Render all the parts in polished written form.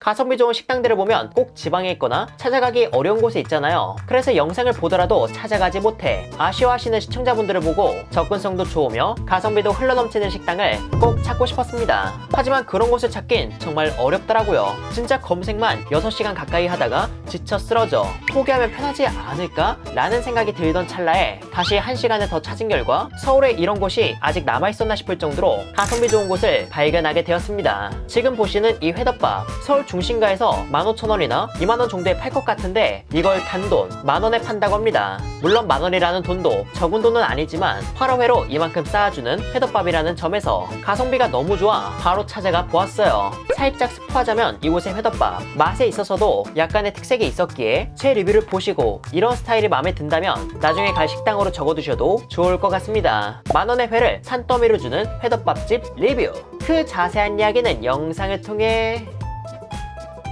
가성비 좋은 식당들을 보면 꼭 지방에 있거나 찾아가기 어려운 곳에 있잖아요. 그래서 영상을 보더라도 찾아가지 못해 아쉬워하시는 시청자분들을 보고 접근성도 좋으며 가성비도 흘러넘치는 식당을 꼭 찾고 싶었습니다. 하지만 그런 곳을 찾긴 정말 어렵더라고요. 진짜 검색만 6시간 가까이 하다가 지쳐 쓰러져 포기하면 편하지 않을까? 라는 생각이 들던 찰나에 다시 1시간을 더 찾은 결과 서울에 이런 곳이 아직 남아있었나 싶을 정도로 가성비 좋은 곳을 발견하게 되었습니다. 지금 보시는 이 회덮밥, 서울 중심가에서 15,000원이나 2만원 정도에 팔 것 같은데 이걸 단돈 만원에 판다고 합니다. 물론 만원이라는 돈도 적은 돈은 아니지만 화로회로 이만큼 쌓아주는 회덮밥이라는 점에서 가성비가 너무 좋아 바로 찾아가 보았어요. 살짝 스포하자면 이곳의 회덮밥 맛에 있어서도 약간의 특색이 있었기에 제 리뷰를 보시고 이런 스타일이 마음에 든다면 나중에 갈 식당으로 적어두셔도 좋을 것 같습니다. 만원의 회를 산더미로 주는 회덮밥집 리뷰, 그 자세한 이야기는 영상을 통해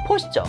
보시죠.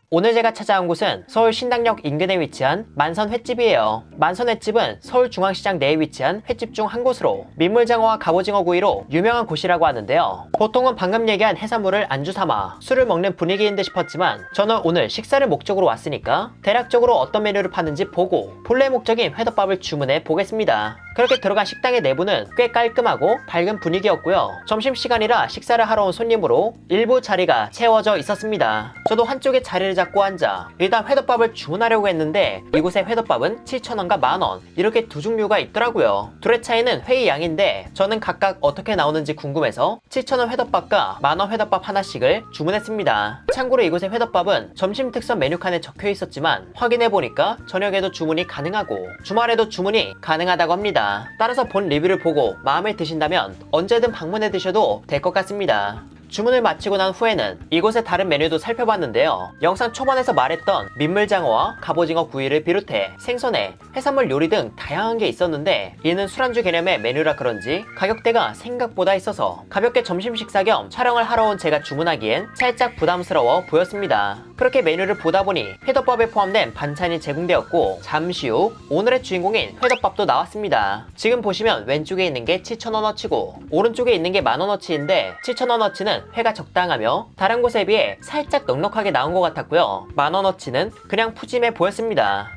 오늘 제가 찾아온 곳은 서울 신당역 인근에 위치한 만선 횟집이에요. 만선 횟집은 서울중앙시장 내에 위치한 횟집 중 한 곳으로 민물장어와 갑오징어 구이로 유명한 곳이라고 하는데요. 보통은 방금 얘기한 해산물을 안주 삼아 술을 먹는 분위기인 듯 싶었지만 저는 오늘 식사를 목적으로 왔으니까 대략적으로 어떤 메뉴를 파는지 보고 본래 목적인 회덮밥을 주문해 보겠습니다. 그렇게 들어간 식당의 내부는 꽤 깔끔하고 밝은 분위기였고요. 점심시간이라 식사를 하러 온 손님으로 일부 자리가 채워져 있었습니다. 저도 한쪽에 자리를 잡고 앉아 일단 회덮밥을 주문하려고 했는데 이곳의 회덮밥은 7,000원과 만원 이렇게 두 종류가 있더라고요. 둘의 차이는 회의 양인데 저는 각각 어떻게 나오는지 궁금해서 7,000원 회덮밥과 만원 회덮밥 하나씩을 주문했습니다. 참고로 이곳의 회덮밥은 점심 특선 메뉴칸에 적혀 있었지만 확인해보니까 저녁에도 주문이 가능하고 주말에도 주문이 가능하다고 합니다. 따라서 본 리뷰를 보고 마음에 드신다면 언제든 방문해 드셔도 될 것 같습니다. 주문을 마치고 난 후에는 이곳의 다른 메뉴도 살펴봤는데요. 영상 초반에서 말했던 민물장어와 갑오징어 구이를 비롯해 생선회, 해산물 요리 등 다양한 게 있었는데 이는 술안주 개념의 메뉴라 그런지 가격대가 생각보다 있어서 가볍게 점심 식사 겸 촬영을 하러 온 제가 주문하기엔 살짝 부담스러워 보였습니다. 그렇게 메뉴를 보다 보니 회덮밥에 포함된 반찬이 제공되었고 잠시 후 오늘의 주인공인 회덮밥도 나왔습니다. 지금 보시면 왼쪽에 있는 게 7,000원어치고 오른쪽에 있는 게 만원어치인데 7,000원어치는 회가 적당하며 다른 곳에 비해 살짝 넉넉하게 나온 것 같았고요. 만원어치는 그냥 푸짐해 보였습니다.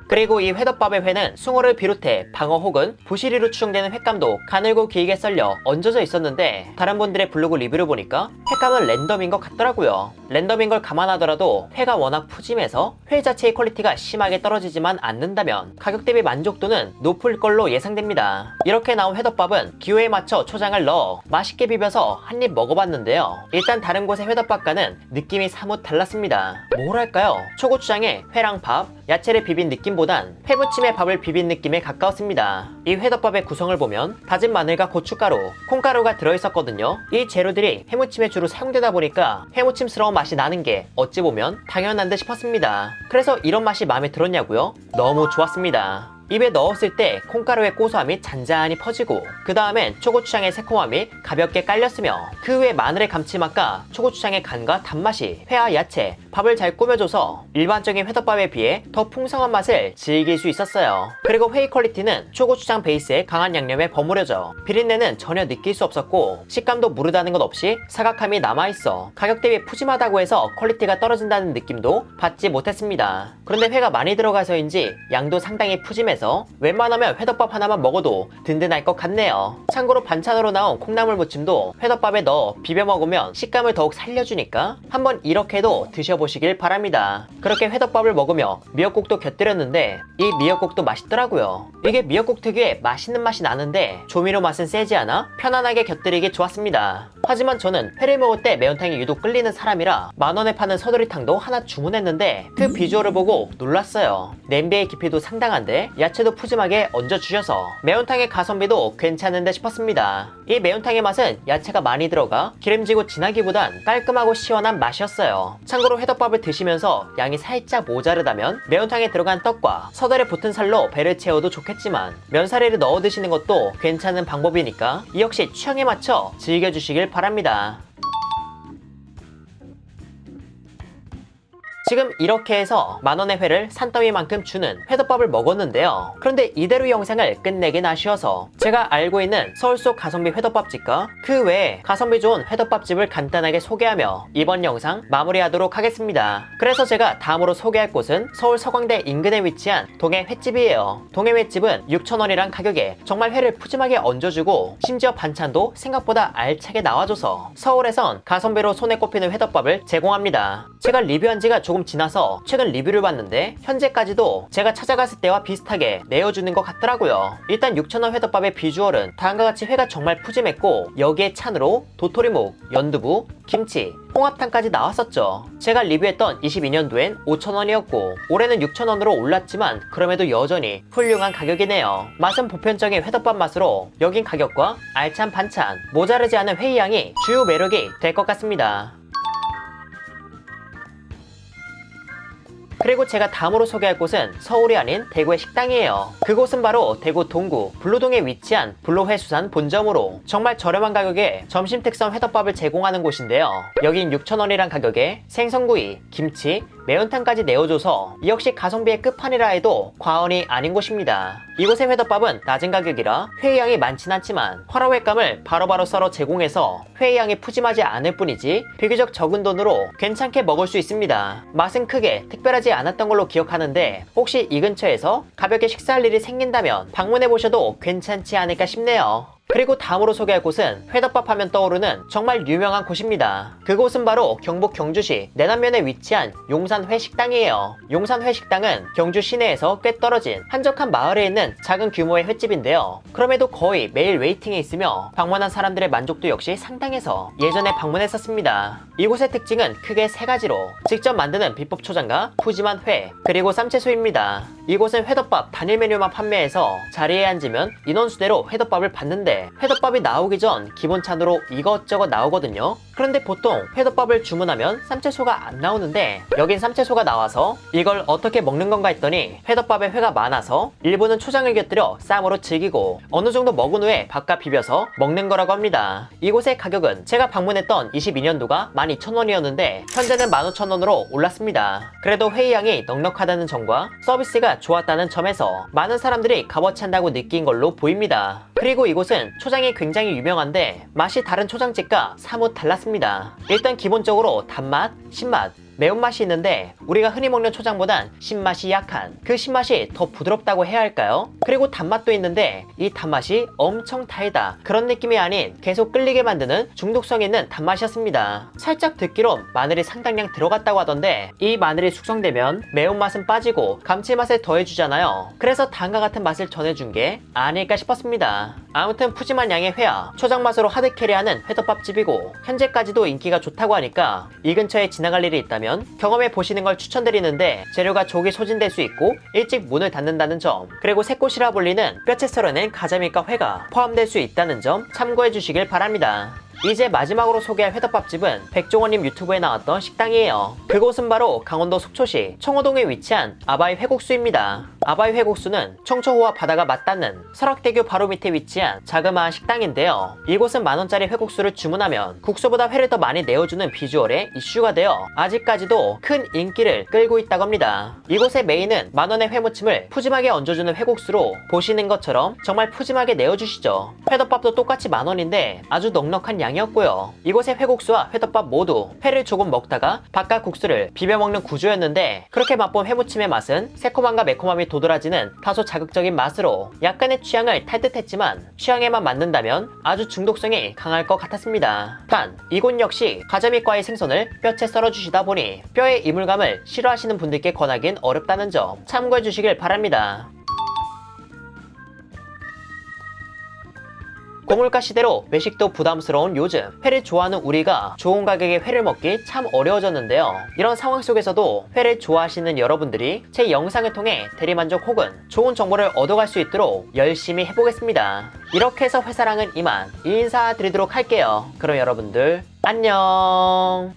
그리고 이 회덮밥의 회는 숭어를 비롯해 방어 혹은 부시리로 추정되는 횟감도 가늘고 길게 썰려 얹어져 있었는데 다른 분들의 블로그 리뷰를 보니까 횟감은 랜덤인 것 같더라고요. 랜덤인 걸 감안하더라도 회가 워낙 푸짐해서 회 자체의 퀄리티가 심하게 떨어지지만 않는다면 가격 대비 만족도는 높을 걸로 예상됩니다. 이렇게 나온 회덮밥은 기호에 맞춰 초장을 넣어 맛있게 비벼서 한 입 먹어봤는데요. 일단 다른 곳의 회덮밥과는 느낌이 사뭇 달랐습니다. 뭐랄까요? 초고추장에 회랑 밥, 야채를 비빈 느낌보단 회무침에 밥을 비빈 느낌에 가까웠습니다. 이 회덮밥의 구성을 보면 다진 마늘과 고춧가루, 콩가루가 들어있었거든요. 이 재료들이 회무침에 주로 사용되다 보니까 회무침스러운 맛이 나는 게 어찌 보면 당연한 듯 싶었습니다. 그래서 이런 맛이 마음에 들었냐고요? 너무 좋았습니다. 입에 넣었을 때 콩가루의 고소함이 잔잔히 퍼지고 그 다음엔 초고추장의 새콤함이 가볍게 깔렸으며 그 후에 마늘의 감칠맛과 초고추장의 간과 단맛이 회와 야채, 밥을 잘 꾸며줘서 일반적인 회덮밥에 비해 더 풍성한 맛을 즐길 수 있었어요. 그리고 회의 퀄리티는 초고추장 베이스의 강한 양념에 버무려져 비린내는 전혀 느낄 수 없었고 식감도 무르다는 것 없이 사각함이 남아있어 가격 대비 푸짐하다고 해서 퀄리티가 떨어진다는 느낌도 받지 못했습니다. 그런데 회가 많이 들어가서인지 양도 상당히 푸짐해 웬만하면 회덮밥 하나만 먹어도 든든할 것 같네요. 참고로 반찬으로 나온 콩나물 무침도 회덮밥에 넣어 비벼 먹으면 식감을 더욱 살려주니까 한번 이렇게도 드셔보시길 바랍니다. 그렇게 회덮밥을 먹으며 미역국도 곁들였는데 이 미역국도 맛있더라고요. 이게 미역국 특유의 맛있는 맛이 나는데 조미료 맛은 세지 않아 편안하게 곁들이기 좋았습니다. 하지만 저는 회를 먹을 때 매운탕이 유독 끌리는 사람이라 만원에 파는 서두리탕도 하나 주문했는데 그 비주얼을 보고 놀랐어요. 냄비의 깊이도 상당한데 야채도 푸짐하게 얹어주셔서 매운탕의 가성비도 괜찮은데 싶었습니다. 이 매운탕의 맛은 야채가 많이 들어가 기름지고 진하기보단 깔끔하고 시원한 맛이었어요. 참고로 회덮밥을 드시면서 양이 살짝 모자르다면 매운탕에 들어간 떡과 서달에 붙은 살로 배를 채워도 좋겠지만 면사리를 넣어 드시는 것도 괜찮은 방법이니까 이 역시 취향에 맞춰 즐겨주시길 바랍니다. 지금 이렇게 해서 만원의 회를 산더미만큼 주는 회덮밥을 먹었는데요. 그런데 이대로 영상을 끝내긴 아쉬워서 제가 알고 있는 서울 속 가성비 회덮밥집과 그 외에 가성비 좋은 회덮밥집을 간단하게 소개하며 이번 영상 마무리하도록 하겠습니다. 그래서 제가 다음으로 소개할 곳은 서울 서광대 인근에 위치한 동해 횟집이에요. 동해 횟집은 6,000원이란 가격에 정말 회를 푸짐하게 얹어주고 심지어 반찬도 생각보다 알차게 나와줘서 서울에선 가성비로 손에 꼽히는 회덮밥을 제공합니다. 제가 리뷰한 지가 조금 지나서 최근 리뷰를 봤는데 현재까지도 제가 찾아갔을 때와 비슷하게 내어주는 것 같더라고요. 일단 6,000원 회덮밥의 비주얼은 다음과 같이 회가 정말 푸짐했고 여기에 찬으로 도토리묵, 연두부, 김치, 홍합탕까지 나왔었죠. 제가 리뷰했던 22년도엔 5,000원이었고 올해는 6,000원으로 올랐지만 그럼에도 여전히 훌륭한 가격이네요. 맛은 보편적인 회덮밥 맛으로 여긴 가격과 알찬 반찬, 모자르지 않은 회의 양이 주요 매력이 될 것 같습니다. 그리고 제가 다음으로 소개할 곳은 서울이 아닌 대구의 식당이에요. 그곳은 바로 대구 동구 불로동에 위치한 불로회수산 본점으로 정말 저렴한 가격에 점심 특선 회덮밥을 제공하는 곳인데요. 여긴 6,000원이란 가격에 생선구이, 김치, 매운탕까지 내어줘서 이 역시 가성비의 끝판이라 해도 과언이 아닌 곳입니다. 이곳의 회덮밥은 낮은 가격이라 회의양이 많진 않지만 화로회감을 바로바로 썰어 제공해서 회의양이 푸짐하지 않을 뿐이지 비교적 적은 돈으로 괜찮게 먹을 수 있습니다. 맛은 크게 특별하지 않았던 걸로 기억하는데 혹시 이 근처에서 가볍게 식사할 일이 생긴다면 방문해보셔도 괜찮지 않을까 싶네요. 그리고 다음으로 소개할 곳은 회덮밥 하면 떠오르는 정말 유명한 곳입니다. 그곳은 바로 경북 경주시 내남면에 위치한 용산회 식당이에요. 용산회 식당은 경주 시내에서 꽤 떨어진 한적한 마을에 있는 작은 규모의 횟집인데요. 그럼에도 거의 매일 웨이팅에 있으며 방문한 사람들의 만족도 역시 상당해서 예전에 방문했었습니다. 이곳의 특징은 크게 세 가지로 직접 만드는 비법 초장과 푸짐한 회, 그리고 쌈채소입니다. 이곳은 회덮밥 단일 메뉴만 판매해서 자리에 앉으면 인원수대로 회덮밥을 받는데 회덮밥이 나오기 전 기본찬으로 이것저것 나오거든요. 그런데 보통 회덮밥을 주문하면 쌈채소가 안 나오는데 여긴 쌈채소가 나와서 이걸 어떻게 먹는 건가 했더니 회덮밥에 회가 많아서 일부는 초장을 곁들여 쌈으로 즐기고 어느 정도 먹은 후에 밥과 비벼서 먹는 거라고 합니다. 이곳의 가격은 제가 방문했던 22년도가 12,000원이었는데 현재는 15,000원으로 올랐습니다. 그래도 회의양이 넉넉하다는 점과 서비스가 좋았다는 점에서 많은 사람들이 값어치 한다고 느낀 걸로 보입니다. 그리고 이곳은 초장이 굉장히 유명한데 맛이 다른 초장집과 사뭇 달랐습니다. 일단 기본적으로 단맛, 신맛, 매운맛이 있는데 우리가 흔히 먹는 초장보단 신맛이 약한 그 신맛이 더 부드럽다고 해야 할까요? 그리고 단맛도 있는데 이 단맛이 엄청 달다 그런 느낌이 아닌 계속 끌리게 만드는 중독성 있는 단맛이었습니다. 살짝 듣기론 마늘이 상당량 들어갔다고 하던데 이 마늘이 숙성되면 매운맛은 빠지고 감칠맛을 더해주잖아요. 그래서 다음과 같은 맛을 전해준 게 아닐까 싶었습니다. 아무튼 푸짐한 양의 회와 초장 맛으로 하드캐리하는 회덮밥집이고 현재까지도 인기가 좋다고 하니까 이 근처에 지나갈 일이 있다면 경험해 보시는 걸 추천드리는데 재료가 조기 소진될 수 있고 일찍 문을 닫는다는 점, 그리고 새꽃이라 불리는 뼈채 썰어낸 가자미과 회가 포함될 수 있다는 점 참고해 주시길 바랍니다. 이제 마지막으로 소개할 회덮밥집은 백종원님 유튜브에 나왔던 식당이에요. 그곳은 바로 강원도 속초시 청호동에 위치한 아바이 회국수입니다. 아바이 회국수는 청초호와 바다가 맞닿는 설악대교 바로 밑에 위치한 자그마한 식당인데요. 이곳은 만원짜리 회국수를 주문하면 국수보다 회를 더 많이 내어주는 비주얼에 이슈가 되어 아직까지도 큰 인기를 끌고 있다고 합니다. 이곳의 메인은 만원의 회무침을 푸짐하게 얹어주는 회국수로 보시는 것처럼 정말 푸짐하게 내어주시죠. 회덮밥도 똑같이 만원인데 아주 넉넉한 양이었고요. 이곳의 회국수와 회덮밥 모두 회를 조금 먹다가 밥과 국수를 비벼 먹는 구조였는데 그렇게 맛본 회무침의 맛은 새콤함과 매콤함이 도드라지는 다소 자극적인 맛으로 약간의 취향을 탈 듯했지만 취향에만 맞는다면 아주 중독성이 강할 것 같았습니다. 단 이곳 역시 가자미과의 생선을 뼈채 썰어주시다 보니 뼈의 이물감을 싫어하시는 분들께 권하긴 어렵다는 점 참고해 주시길 바랍니다. 고물가 시대로 외식도 부담스러운 요즘 회를 좋아하는 우리가 좋은 가격에 회를 먹기 참 어려워졌는데요. 이런 상황 속에서도 회를 좋아하시는 여러분들이 제 영상을 통해 대리만족 혹은 좋은 정보를 얻어갈 수 있도록 열심히 해보겠습니다. 이렇게 해서 회사랑은 이만 인사드리도록 할게요. 그럼 여러분들 안녕.